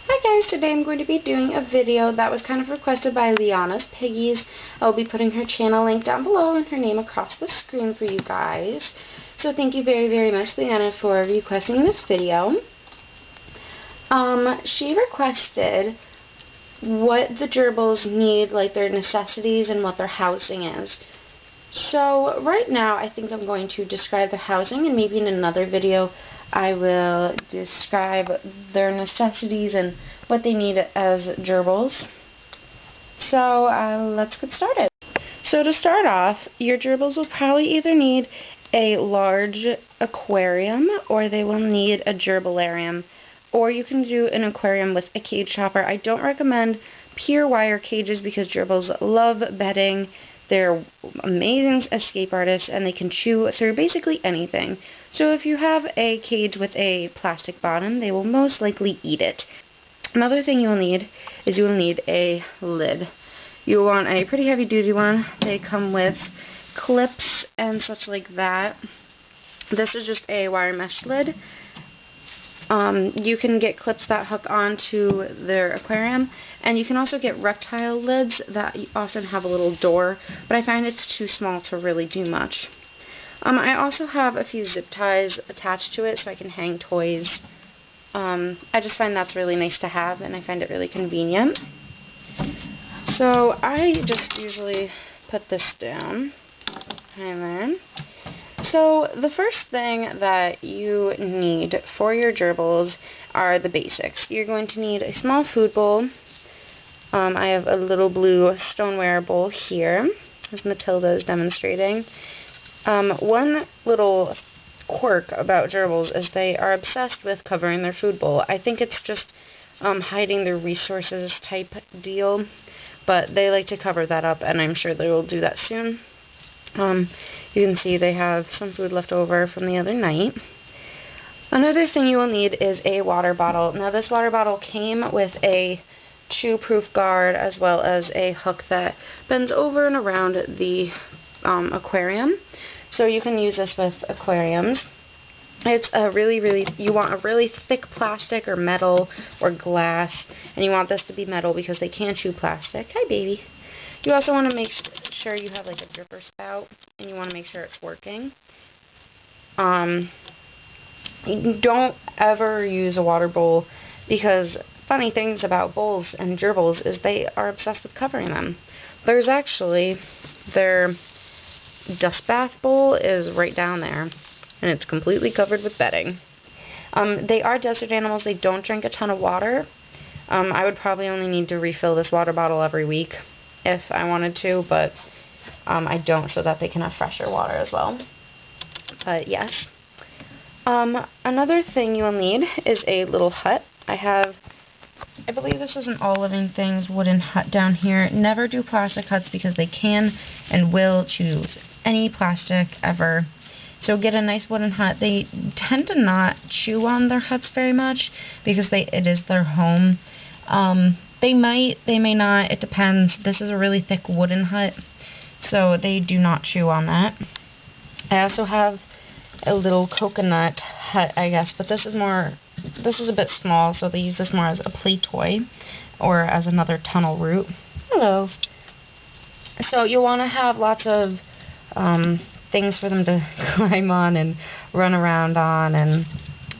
Hi guys, today I'm going to be doing a video that was kind of requested by Liannas Piggies. I'll be putting her channel link down below and her name across the screen for you guys. So thank you very, very much, Lianna, for requesting this video. She requested what the gerbils need, like their necessities and what their housing is. So right now I think I'm going to describe their housing, and maybe in another video I will describe their necessities and what they need as gerbils. So let's get started. So to start off, your gerbils will probably either need a large aquarium or they will need a gerbilarium, or you can do an aquarium with a cage topper. I don't recommend pure wire cages because gerbils love bedding. They're amazing escape artists and they can chew through basically anything. So if you have a cage with a plastic bottom, they will most likely eat it. Another thing you will need is you will need a lid. You will want a pretty heavy duty one. They come with clips and such like that. This is just a wire mesh lid. You can get clips that hook onto their aquarium, and you can also get reptile lids that often have a little door, but I find it's too small to really do much. I also have a few zip ties attached to it so I can hang toys. I just find that's really nice to have, and I find it really convenient. So I just usually put this down, and then so the first thing that you need for your gerbils are the basics. You're going to need a small food bowl. I have a little blue stoneware bowl here, as Matilda is demonstrating. One little quirk about gerbils is they are obsessed with covering their food bowl. I think it's just hiding their resources type deal, but they like to cover that up, and I'm sure they will do that soon. You can see they have some food left over from the other night. Another thing you will need is a water bottle. Now this water bottle came with a chew-proof guard as well as a hook that bends over and around the aquarium. So you can use this with aquariums. It's a you want a really thick plastic or metal or glass, and you want this to be metal because they can chew plastic. Hi, baby. You also want to make sure you have like a dripper spout, and you want to make sure it's working. You don't ever use a water bowl, because funny things about bowls and gerbils is they are obsessed with covering them. There's actually their dust bath bowl is right down there, and it's completely covered with bedding. They are desert animals. They don't drink a ton of water. I would probably only need to refill this water bottle every week if I wanted to, but I don't, so that they can have fresher water as well. But yes. Another thing you will need is a little hut. I believe this is an All Living Things wooden hut down here. Never do plastic huts because they can and will choose any plastic ever. So get a nice wooden hut. They tend to not chew on their huts very much because it is their home. They might, they may not, it depends. This is a really thick wooden hut, so they do not chew on that. I also have a little coconut hut, I guess, but this is a bit small, so they use this more as a play toy or as another tunnel route. Hello. So you'll want to have lots of things for them to climb on and run around on and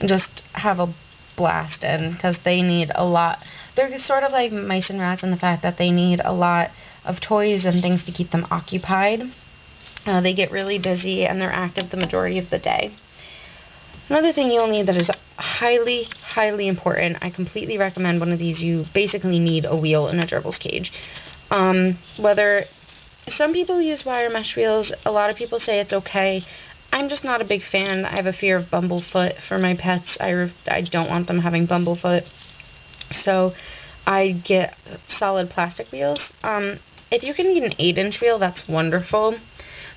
just have a blast in, because they need a lot. They're sort of like mice and rats in the fact that they need a lot of toys and things to keep them occupied. They get really busy and they're active the majority of the day. Another thing you'll need that is highly, highly important, I completely recommend one of these. You basically need a wheel in a gerbil's cage. Whether some people use wire mesh wheels, a lot of people say it's okay. I'm just not a big fan. I have a fear of bumblefoot for my pets. I don't want them having bumblefoot. So I get solid plastic wheels. If you can get an 8-inch wheel, that's wonderful.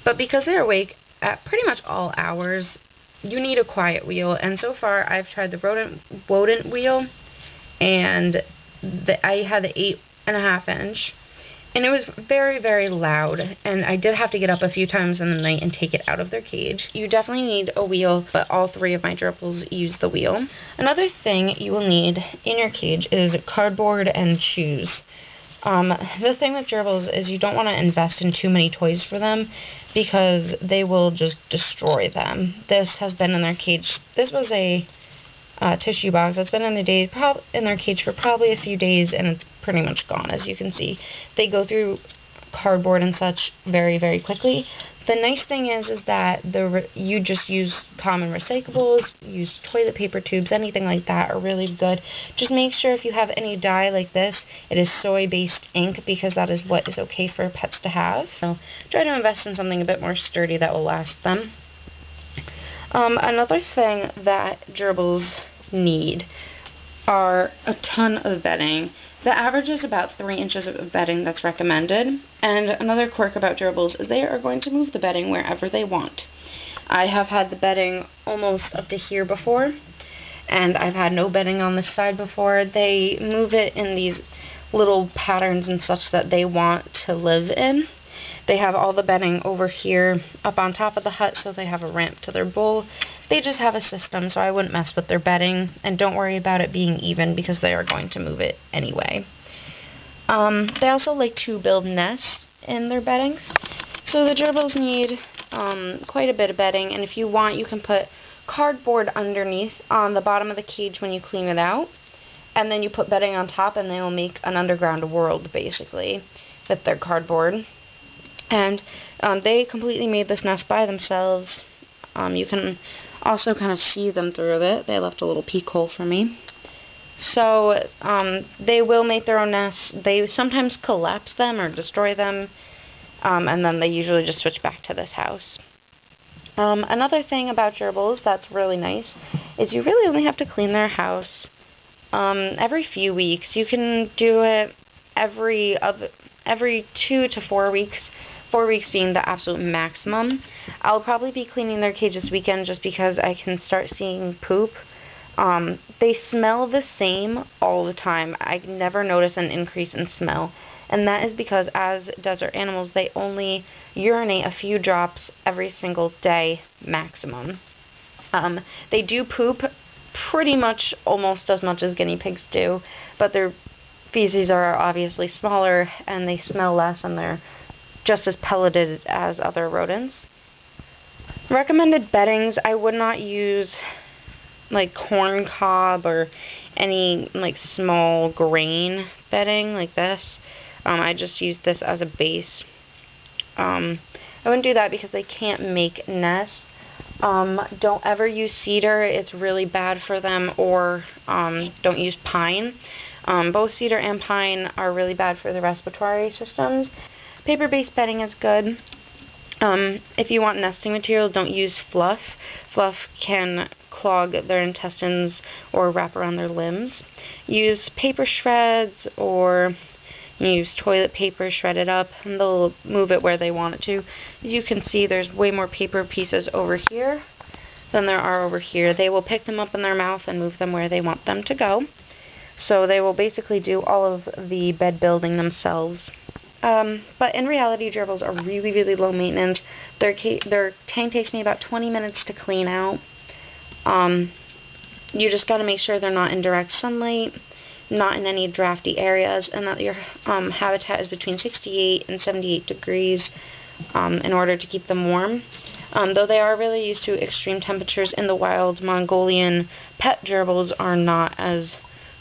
But because they're awake at pretty much all hours, you need a quiet wheel. And so far, I've tried the rodent wheel, and I had the 8.5 inch, And it was very, very loud, and I did have to get up a few times in the night and take it out of their cage. You definitely need a wheel, but all 3 of my gerbils use the wheel. Another thing you will need in your cage is cardboard and shoes. The thing with gerbils is you don't want to invest in too many toys for them because they will just destroy them. This has been in their cage. This was a tissue box. It's been in their cage for probably a few days, and it's pretty much gone, as you can see. They go through cardboard and such very, very quickly. The nice thing is that you just use common recyclables, use toilet paper tubes, anything like that are really good. Just make sure if you have any dye like this, it is soy-based ink, because that is what is okay for pets to have. So try to invest in something a bit more sturdy that will last them. Another thing that gerbils need are a ton of bedding. The average is about 3 inches of bedding that's recommended. And another quirk about gerbils is they are going to move the bedding wherever they want. I have had the bedding almost up to here before, and I've had no bedding on this side before. They move it in these little patterns and such that they want to live in. They have all the bedding over here up on top of the hut, so they have a ramp to their bowl. They just have a system, so I wouldn't mess with their bedding, and don't worry about it being even because they are going to move it anyway. They also like to build nests in their beddings, so the gerbils need quite a bit of bedding, and if you want, you can put cardboard underneath on the bottom of the cage when you clean it out, and then you put bedding on top, and they will make an underground world, basically, with their cardboard. And they completely made this nest by themselves. You can also kind of see them through it. They left a little peek hole for me. So they will make their own nests. They sometimes collapse them or destroy them, and then they usually just switch back to this house. Another thing about gerbils that's really nice is you really only have to clean their house every few weeks. You can do it every 2 to 4 weeks. 4 weeks being the absolute maximum. I'll probably be cleaning their cage this weekend just because I can start seeing poop. They smell the same all the time. I never notice an increase in smell. And that is because, as desert animals, they only urinate a few drops every single day maximum. They do poop pretty much almost as much as guinea pigs do, but their feces are obviously smaller and they smell less, and they're just as pelleted as other rodents. Recommended beddings, I would not use like corn cob or any like small grain bedding like this. I just use this as a base. I wouldn't do that because they can't make nests. Don't ever use cedar, it's really bad for them, or don't use pine. Both cedar and pine are really bad for the respiratory systems. Paper-based bedding is good. If you want nesting material, don't use fluff. Fluff can clog their intestines or wrap around their limbs. Use paper shreds, or use toilet paper, shred it up, and they'll move it where they want it to. As you can see, there's way more paper pieces over here than there are over here. They will pick them up in their mouth and move them where they want them to go. So they will basically do all of the bed building themselves. But in reality, gerbils are really, really low maintenance. Their tank takes me about 20 minutes to clean out. You just got to make sure they're not in direct sunlight, not in any drafty areas, and that your habitat is between 68 and 78 degrees in order to keep them warm. Though they are really used to extreme temperatures in the wild, Mongolian pet gerbils are not as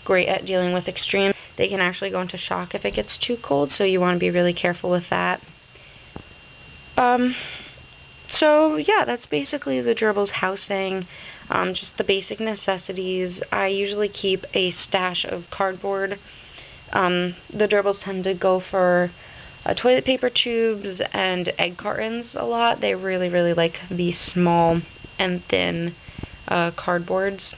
great at dealing with extreme. They can actually go into shock if it gets too cold, so you want to be really careful with that. So yeah, that's basically the gerbil's housing, just the basic necessities. I usually keep a stash of cardboard. The gerbils tend to go for toilet paper tubes and egg cartons a lot. They really, really like the small and thin cardboards.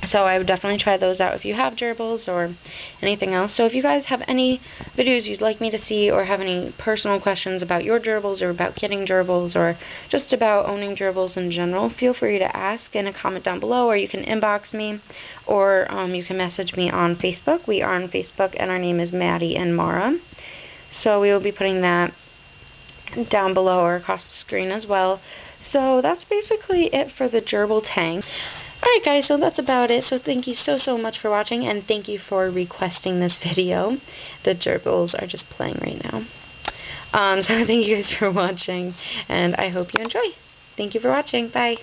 So I would definitely try those out if you have gerbils or anything else. So if you guys have any videos you'd like me to see, or have any personal questions about your gerbils or about getting gerbils or just about owning gerbils in general, feel free to ask in a comment down below, or you can inbox me, or you can message me on Facebook. We are on Facebook, and our name is Maddie and Mara. So we will be putting that down below or across the screen as well. So that's basically it for the gerbil tank. Alright guys, so that's about it. So thank you so much for watching, and thank you for requesting this video. The gerbils are just playing right now. So thank you guys for watching, and I hope you enjoy. Thank you for watching. Bye.